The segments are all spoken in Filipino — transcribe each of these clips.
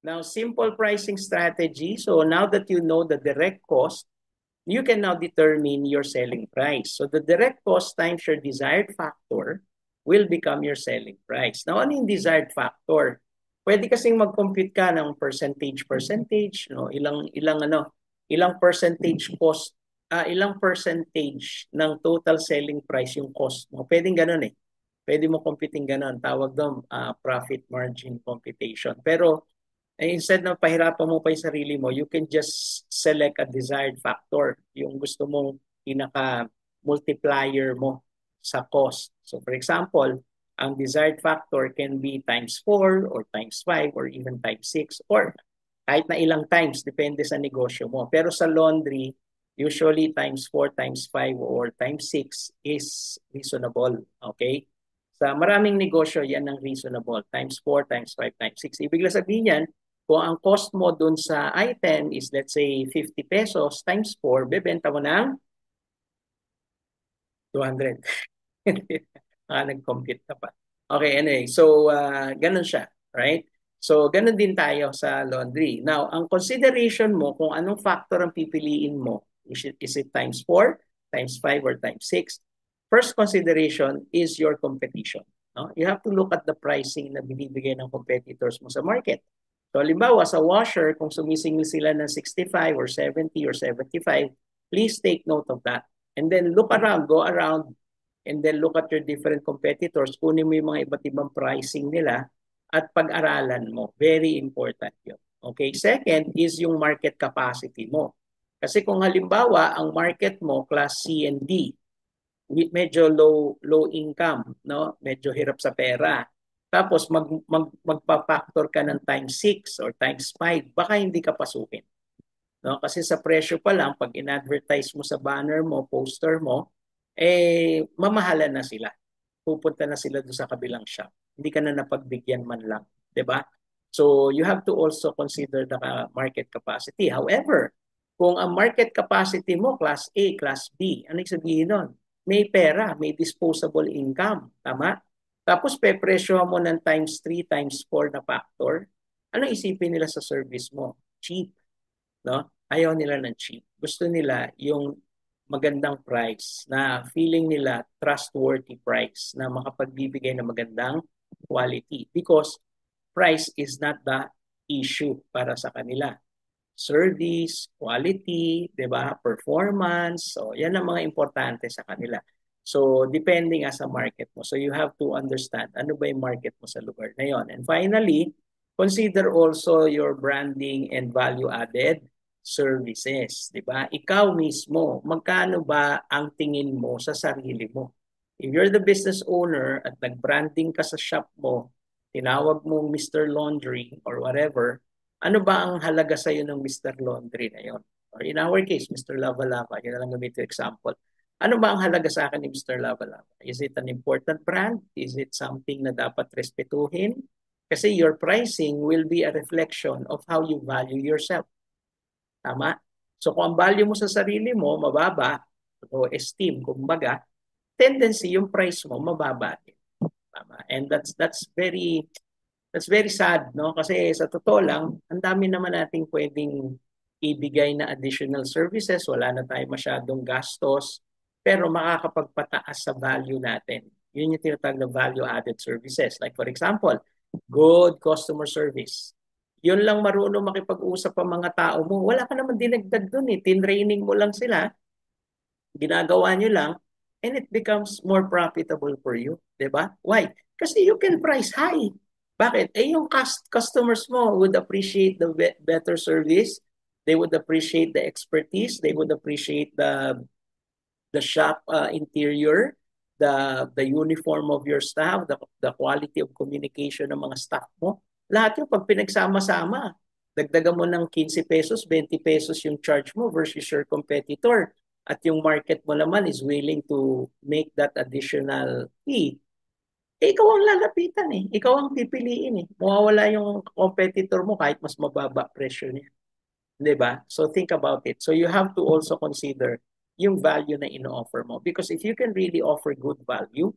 Now, simple pricing strategy. So now that you know the direct cost, you can now determine your selling price. So the direct cost times your desired factor will become your selling price. Now, ano yung desired factor? Pwede kasing mag-compute ka ng percentage, no? Ilang percentage cost, ilang percentage ng total selling price yung cost mo. Pwedeng ganun eh. Pwede mo computing ganun. Tawag doon profit margin computation. Pero instead na pahirapan mo pa yung sarili mo, you can just select a desired factor, yung gusto mong pinaka-multiplier mo sa cost. So for example, ang desired factor can be times 4 or times 5 or even times 6 or kahit na ilang times, depende sa negosyo mo. Pero sa laundry, usually times 4, times 5 or times 6 is reasonable. Okay? Sa maraming negosyo, yan ang reasonable. Times 4, times 5, times 6. Ibig sabihin yan, kung ang cost mo dun sa item is let's say 50 pesos times 4, bebenta mo ng 200. Nag-compute ka pa. Okay, anyway. So, ganun siya. Right? So, ganun din tayo sa laundry. Now, ang consideration mo, kung anong factor ang pipiliin mo, is it times 4, times 5, or times 6? First consideration is your competition. No? You have to look at the pricing na binibigay ng competitors mo sa market. So, halimbawa, sa washer, kung sumisingil sila ng 65 or 70 or 75, please take note of that. And then look around, go around, and then look at your different competitors. Kunin mo yung mga iba't ibang pricing nila at pag-aralan mo. Very important yun. Okay? Second is yung market capacity mo. Kasi kung halimbawa, ang market mo, class C and D, medyo low income, no? Medyo hirap sa pera. Tapos magpa-factor ka ng times 6 or times 5, baka hindi ka pasukin. No? Kasi sa presyo pa lang, pag in-advertise mo sa banner mo, poster mo, mamahalan na sila. Pupunta na sila doon sa kabilang shop. Hindi ka na napagbigyan man lang. 'Di ba? So, you have to also consider the market capacity. However, kung ang market capacity mo, class A, class B, ano yung sabihin nun? May pera, may disposable income. Tama? Tapos, pepresyohan mo ng times 3, times 4 na factor. Ano isipin nila sa service mo? Cheap. No? Ayaw nila ng cheap. Gusto nila yung magandang price na feeling nila trustworthy price na makapagbibigay ng magandang quality because price is not the issue para sa kanila. Service, quality, 'di ba? Performance, so yan ang mga importante sa kanila. So depending sa market mo. So you have to understand ano ba yung market mo sa lugar na yon. And finally, consider also your branding and value added services, 'di ba? Ikaw mismo, magkano ba ang tingin mo sa sarili mo? If you're the business owner at nag-branding ka sa shop mo, tinawag mo Mr. Laundry or whatever, ano ba ang halaga sa iyo ng Mr. Laundry na yon? Or in our case, Mr. Lava Lava, yun na lang gamitin example. Ano ba ang halaga sa akin ni Mr. Lava Lava? Is it an important brand? Is it something na dapat respetuhin? Kasi your pricing will be a reflection of how you value yourself. Tama? So kung ang value mo sa sarili mo mababa, o esteem, kumbaga, tendency yung price mo mababa din. Tama? And that's very sad, no? Kasi sa totoo lang, ang dami naman nating pwedeng ibigay na additional services, wala na tayo masyadong gastos, pero makakapagpataas sa value natin. Yun yung tinatawag na value-added services. Like for example, good customer service. Yun lang marunong makipag-usap ang mga tao mo. Wala ka naman dinagdag dun eh. Tinraining mo lang sila, ginagawa nyo lang, and it becomes more profitable for you. Diba? Why? Kasi you can price high. Bakit? Yung customers mo would appreciate the better service. They would appreciate the expertise. They would appreciate the shop interior, the uniform of your staff, the quality of communication ng mga staff mo. Lahat yung pag pinagsama-sama, dagdagan mo ng 15 pesos, 20 pesos yung charge mo versus your competitor at yung market mo naman is willing to make that additional fee, ikaw ang lalapitan eh. Ikaw ang pipiliin eh. Mawawala yung competitor mo kahit mas mababa presyo niya. 'Di ba? So think about it. So you have to also consider yung value na ino-offer mo. Because if you can really offer good value,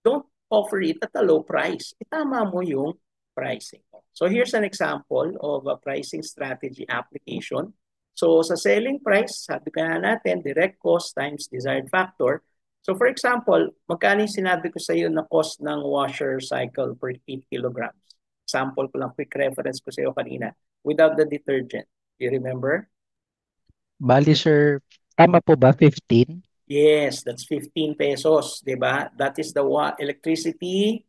don't offer it at a low price. Itama mo yung pricing. So here's an example of a pricing strategy application. So sa selling price, sabi ka na natin, direct cost times desired factor. So for example, magkano yung sinabi ko sa iyo na cost ng washer cycle per 8 kilograms? Example ko lang, quick reference ko sa iyo kanina, without the detergent. Do you remember? Bali, sir, tama po ba? 15? Yes, that's 15 pesos, 'di ba? That is the electricity,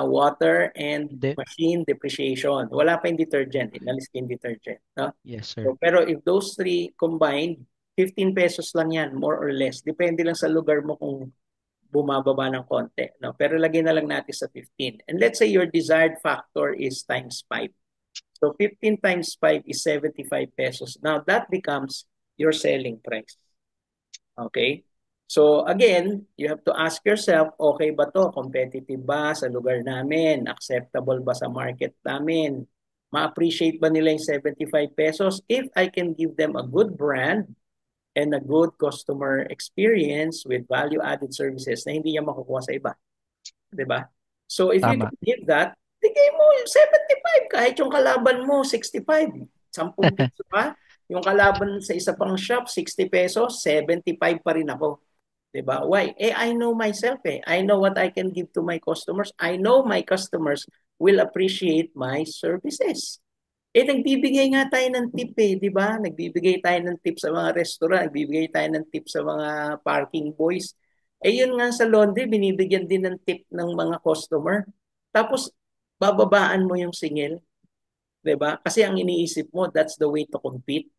water, and Hindi. machine depreciation. Wala pa yung detergent, inalis ko yung detergent, no? Yes, sir. So, pero if those three combined, 15 pesos lang yan, more or less. Depende lang sa lugar mo kung bumababa ng konti, no? Pero lagyan na lang natin sa 15. And let's say your desired factor is times 5. So 15 times 5 is 75 pesos. Now that becomes your selling price. Okay? So again, you have to ask yourself, okay ba to? Competitive ba sa lugar namin? Acceptable ba sa market namin? Ma-appreciate ba nila yung 75 pesos? If I can give them a good brand and a good customer experience with value-added services na hindi niya makukuha sa iba. 'Di ba? So if you Tama. can give that, bigay mo yung 75 kahit yung kalaban mo 65. 10 piso pa. Yung kalaban sa isa pang shop 60 pesos, 75 pa rin ako. 'Di ba? Why? I know myself eh. I know what I can give to my customers. I know my customers will appreciate my services. Nagbibigay nga tayo ng tip eh, di ba? Nagbibigay tayo ng tip sa mga restaurant, nagbibigay tayo ng tip sa mga parking boys. Yun nga sa laundry, binibigyan din ng tip ng mga customer. Tapos, bababaan mo yung singil, di ba? Kasi ang iniisip mo, that's the way to compete.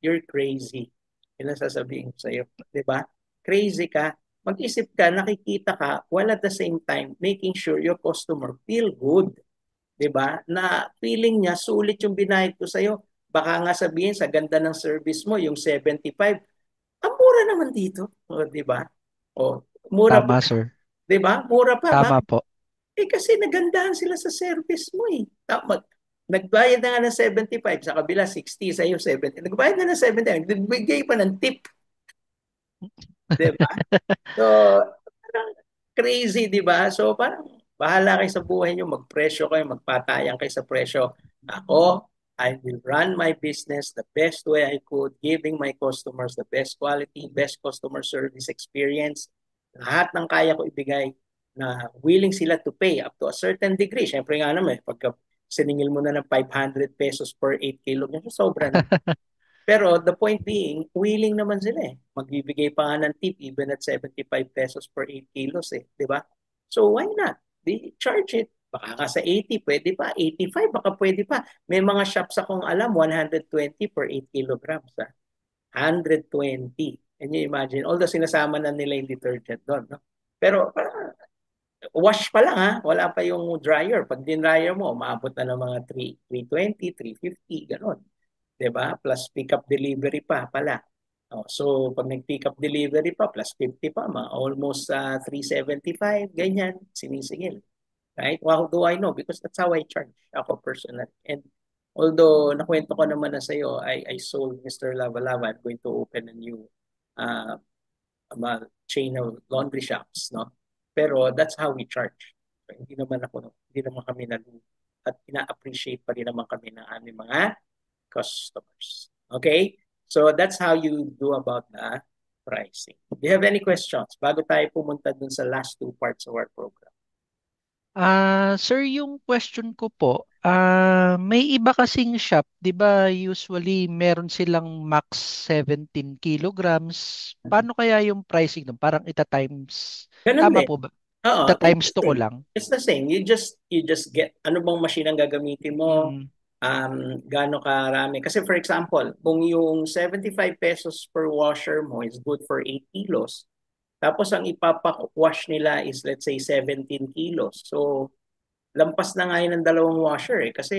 You're crazy. Yun ang sasabihin ko sa'yo, di ba? Crazy ka. Mag-isip ka, nakikita ka, while at the same time, making sure your customer feel good. 'Di ba? Na feeling niya sulit yung binayad ko sa iyo. Baka nga sabihin sa ganda ng service mo yung 75, ang mura naman dito, o 'di ba? O mura pa, Tama, sir. 'di ba? Mura pa ba? Tama po. Kasi nagandahan sila sa service mo eh. Tama. Nagbayad na nga ng 75, sa kabila 60, sa iyo 70. Nagbayad na ng 75, nagbigay pa ng tip, 'di ba? So, parang crazy, di ba? So, parang bahala kayo sa buhay nyo, magpresyo kayo, magpatayang kayo sa presyo. Ako, I will run my business the best way I could, giving my customers the best quality, best customer service experience. Lahat ng kaya ko ibigay na willing sila to pay up to a certain degree. Siyempre nga naman, pagka siningil mo na ng 500 pesos per 8 kilo, sobra na. Pero the point being, willing naman sila eh. Magbibigay pa nga ng tip even at 75 pesos per 8 kilos eh. Di ba? So why not? Di charge it. Baka nga sa 80, pwede pa. 85, baka pwede pa. May mga shops akong alam, 120 per 8 kilograms. 120. Can you imagine? Although sinasama na nila yung detergent doon. No? Pero wash pa lang ha. Wala pa yung dryer. Pag din-dryer mo, maabot na ng mga 3, 320, 350, gano'n. 'Di ba? Plus pick up delivery pa pala. So pag nag-pick up delivery pa plus 50 pa, almost 375 ganyan sinisingil. Right? How do I know? Because that's how I charge ako personally. And although nakwento ko naman na sa iyo, I sold Mr. Lava Lava. I'm going to open a new uh, chain of laundry shops, no? Pero that's how we charge. So, hindi naman kami at ina-appreciate pa rin naman kami ng aming mga customers. Okay? So that's how you do about the pricing. Do you have any questions bago tayo pumunta dun sa last two parts of our program? Sir, yung question ko po, may iba kasing shop, 'di ba, usually meron silang max 17 kilograms. Paano kaya yung pricing nun? Parang ita-times, Ganun tama din. po ba? Oo, it's Ita-times the 2 ko same. lang. It's the same. You just get ano bang machine ang gagamitin mo, Mm, gaano karami. Kasi for example, kung yung 75 pesos per washer mo is good for 8 kilos, tapos ang ipapawash nila is let's say 17 kilos. So lampas na nga yun ng dalawang washer eh. Kasi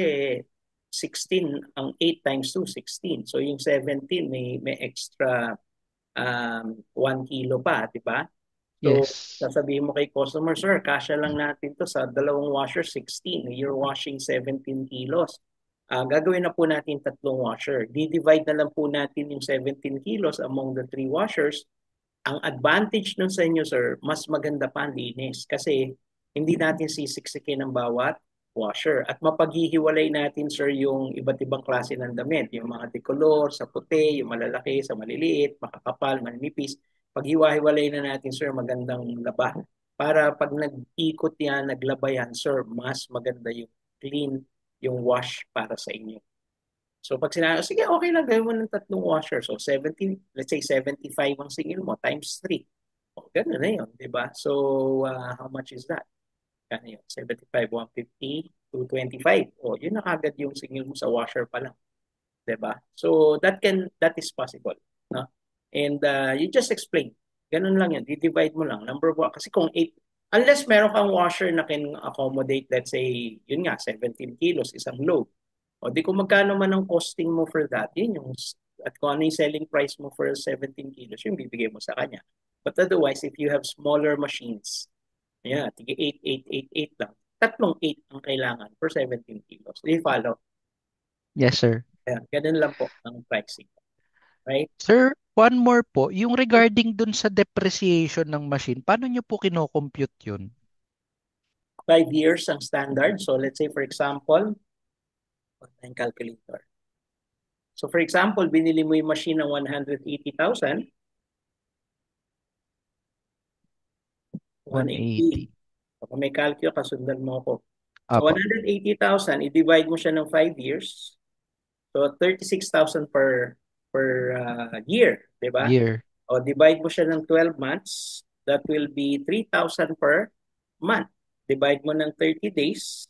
16, ang 8 times 2, 16. So yung 17, may extra 1 kilo pa, di ba? So yes. sasabihin mo kay customer, sir, kasya lang natin to sa dalawang washer, 16. You're washing 17 kilos. Gagawin na po natin tatlong washer. Di-divide na lang po natin yung 17 kilos among the three washers. Ang advantage nun sa inyo, sir, mas maganda pa ang linis. Kasi hindi natin sisiksikin ang bawat washer. At mapaghihiwalay natin, sir, yung iba't ibang klase ng damit. Yung mga decolor, sa puti, yung malalaki, sa maliliit, makakapal, manipis. Paghiwa-hiwalay na natin, sir, magandang laba. Para pag nag-ikot yan, naglaba yan, sir, mas maganda yung clean, yung wash para sa inyo. So pag sinabi, sige, okay lang, gawin mo ng tatlong washer. So 70, let's say 75 ang singil mo, times 3. O, ganun na yun, di ba? So how much is that? Ano yun? 75, 150, 225. O, yun na kagad yung singil mo sa washer pa lang. Di ba? So that is possible. No? And you just explain. Ganun lang yan. Di-divide mo lang. Number one, kasi kung 8, unless meron kang washer na can accommodate, let's say, yun nga, 17 kilos, isang load. O di kung magkano man ang costing mo for that, yun yung, at kung ano yung selling price mo for 17 kilos, yung bibigay mo sa kanya. But otherwise, if you have smaller machines, yeah, tige 8, 8, 8, 8 lang. Tatlong 8 ang kailangan for 17 kilos. Do you follow? Yes, sir. Yeah, ganun lang po ang pricing. Right? Sir, one more po, yung regarding dun sa depreciation ng machine, paano nyo po kino-compute yun? 5 years ang standard. So let's say for example, online calculator. So for example, binili mo yung machine ng 180,000, 180. 180. So kung may calcio, kasundan mo ako. So Apo, 180,000, i-divide mo siya ng 5 years. So 36,000 per year, 'di ba? year, O divide mo siya ng 12 months, that will be 3,000 per month. Divide mo ng 30 days,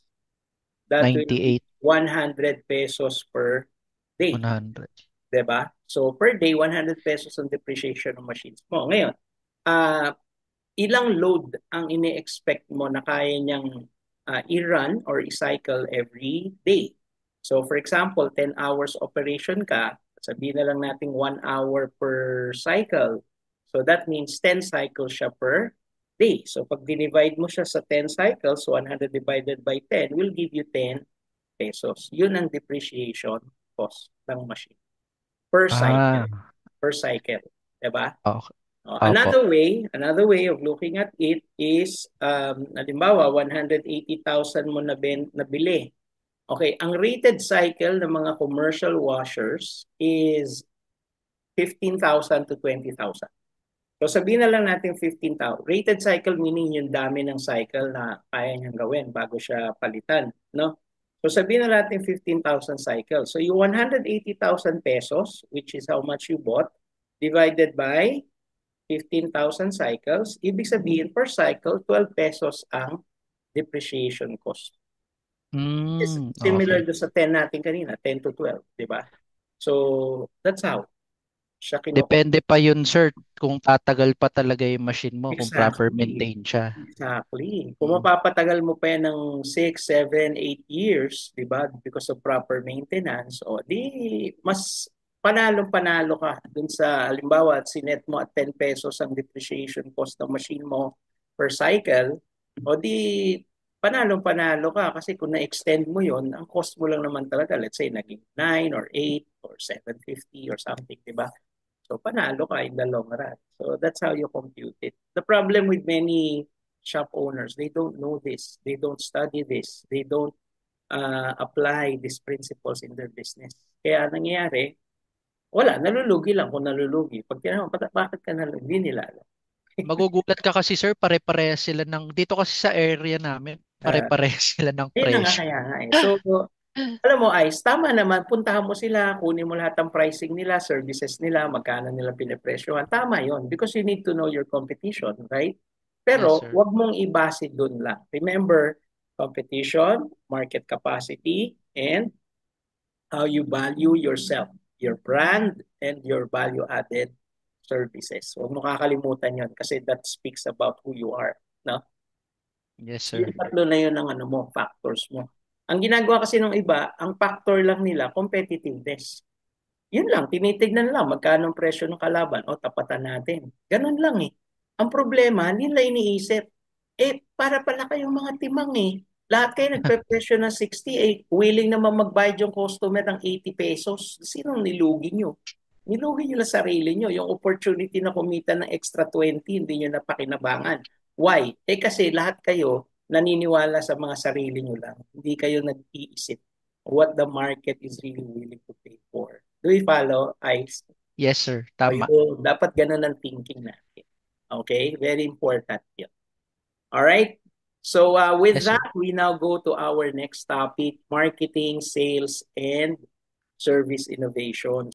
that will be 98, 100 pesos per day, 100. 'di ba? So per day 100 pesos ang depreciation ng machines mo. Ngayon, ah ilang load ang ini-expect mo na kaya niyang i-run or i-cycle every day. So for example, 10 hours operation ka, sabihin na lang natin 1 hour per cycle. So that means 10 cycles siya per day. So pag divide mo siya sa 10 cycles, 100 divided by 10 will give you 10 pesos. Yun ang depreciation cost ng machine per cycle. Ah, Per cycle. Diba? okay. Opo. Another way of looking at it is, halimbawa, 180,000 mo nabili. Okay, ang rated cycle ng mga commercial washers is 15,000 to 20,000. So sabihin na lang natin 15,000. Rated cycle meaning yung dami ng cycle na kaya niyang gawin bago siya palitan, no? So sabihin na natin 15,000 cycles. So yung 180,000 pesos, which is how much you bought, divided by 15,000 cycles, ibig sabihin per cycle, 12 pesos ang depreciation cost. It's similar Okay. do sa 10 natin kanina, 10 to 12, di ba? So, that's how siya kinoko. Depende pa yun, sir, kung tatagal pa talaga yung machine mo, kung proper Exactly. maintain siya. Exactly. Kung Mm. mapapatagal mo pa yan ng 6, 7, 8 years, di ba? Because of proper maintenance, o di mas panalo ka dun sa, halimbawa, at sinet mo at 10 pesos ang depreciation cost ng machine mo per cycle, o di panalo ka kasi kung na-extend mo yon ang cost mo lang naman talaga, let's say, naging 9 or 8 or 750 or something, di ba? So panalo ka in the long run. So that's how you compute it. The problem with many shop owners, they don't know this. They don't study this. They don't apply these principles in their business. Kaya nangyayari, wala, nalulugi lang kung nalulugi. Pag tinanong, bakit ka nalulugi? Hindi nila alam. Magugulat ka kasi, sir, pare-parehas sila ng, dito kasi sa area namin, Uh, pare-parehas sila ng Yun na nga presyo. kaya nga eh. So, alam mo, Ice, tama naman, puntahan mo sila, kunin mo lahat ng pricing nila, services nila, magkano nila pinapresyohan. Tama yon because you need to know your competition, right? Yes, Pero sir. wag mong ibase doon lang. Remember, competition, market capacity, and how you value yourself, your brand, and your value-added services. Huwag mo kakalimutan yon kasi that speaks about who you are. No? Yes, So yung sir. tatlo na yun ang ano mo, factors mo. Ang ginagawa kasi ng iba, ang factor lang nila, competitiveness. Yun lang, tinitignan lang magkano ang presyo ng kalaban o tapatan natin. Ganun lang eh. Ang problema, hindi nila iniisip, para pala kayong mga timang eh. Lahat kayo nagpe-presyo ng 68, willing naman magbayad yung customer ng 80 pesos. Sinong nilugi nyo? Nilugi nyo lang sarili nyo. Yung opportunity na kumita ng extra 20, hindi nyo napakinabangan. Why? Kasi lahat kayo naniniwala sa mga sarili nyo lang. Hindi kayo nag-iisip what the market is really willing to pay for. Do we follow, Ice? Yes, sir. O Tama. yun, dapat ganun ang thinking natin. Okay? Very important yun. All right? So with Yes, sir. that, we now go to our next topic, marketing, sales, and service innovation.